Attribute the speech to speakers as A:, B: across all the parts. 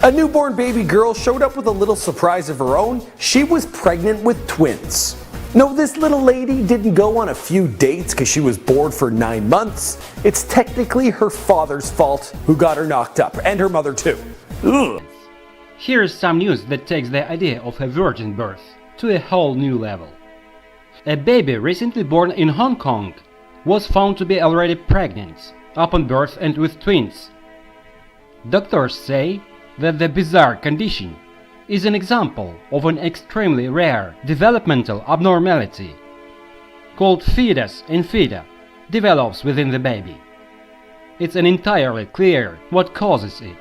A: A newborn baby girl showed up with a little surprise of her own. She was pregnant with twins. No, this little lady didn't go on a few dates because she was bored for 9 months. It's technically her father's fault who got her knocked up, and her mother too. Ugh.
B: Here's some news that takes the idea of a virgin birth to a whole new level. A baby recently born in Hong Kong was found to be already pregnant upon birth and with twins. Doctors say that the bizarre condition is an example of an extremely rare developmental abnormality called fetus infida develops within the baby. It's entirely clear what causes it,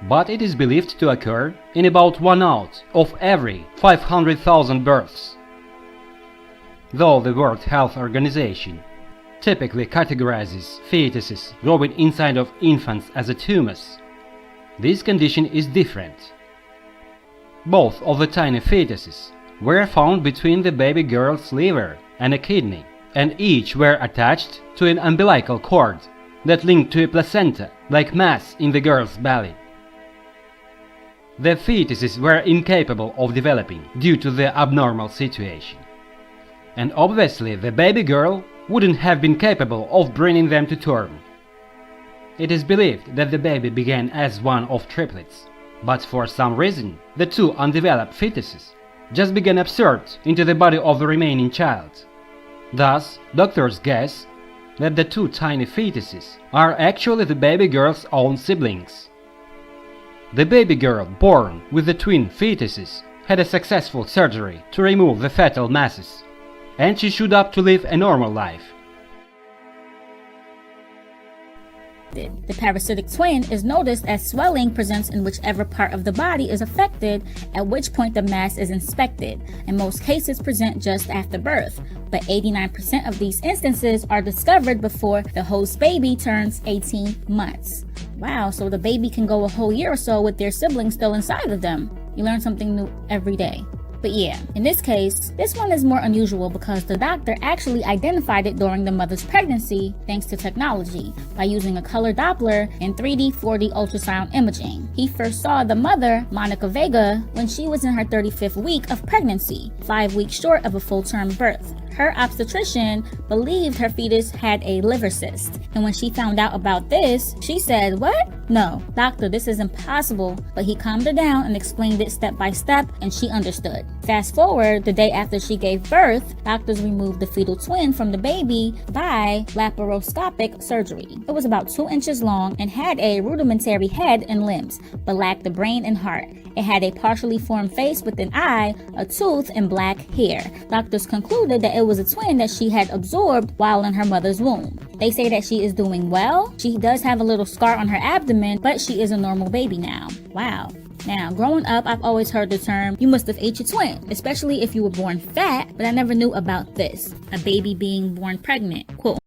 B: but it is believed to occur in about 1 out of every 500,000 births. Though the World Health Organization typically categorizes fetuses growing inside of infants as a tumors, this condition is different. Both of the tiny fetuses were found between the baby girl's liver and a kidney, and each were attached to an umbilical cord that linked to a placenta-like mass in the girl's belly. The fetuses were incapable of developing due to the abnormal situation, and obviously the baby girl wouldn't have been capable of bringing them to term. It is believed that the baby began as one of triplets, but for some reason the two undeveloped fetuses just began absorbed into the body of the remaining child. Thus, doctors guess that the two tiny fetuses are actually the baby girl's own siblings. The baby girl born with the twin fetuses had a successful surgery to remove the fetal masses, and she should up to live a normal life.
C: The parasitic twin is noticed as swelling presents in whichever part of the body is affected, at which point the mass is inspected. In most cases present just after birth, but 89% of these instances are discovered before the host baby turns 18 months. Wow, so the baby can go a whole year or so with their siblings still inside of them. You learn something new every day. But yeah, in this case, this one is more unusual because the doctor actually identified it during the mother's pregnancy thanks to technology by using a color Doppler and 3D 4D ultrasound imaging. He first saw the mother, Monica Vega, when she was in her 35th week of pregnancy, 5 weeks short of a full-term birth. Her obstetrician believed her fetus had a liver cyst, and when she found out about this, she said, "What? No, doctor, this is impossible." But he calmed her down and explained it step by step, and she understood. Fast forward, the day after she gave birth, doctors removed the fetal twin from the baby by laparoscopic surgery. It was about 2 inches long and had a rudimentary head and limbs, but lacked the brain and heart. It had a partially formed face with an eye, a tooth, and black hair. Doctors concluded that it was a twin that she had absorbed while in her mother's womb. They say that she is doing well. She does have a little scar on her abdomen, but she is a normal baby now. Wow. Now, growing up, I've always heard the term, "you must have ate your twin," especially if you were born fat, but I never knew about this, a baby being born pregnant. Cool.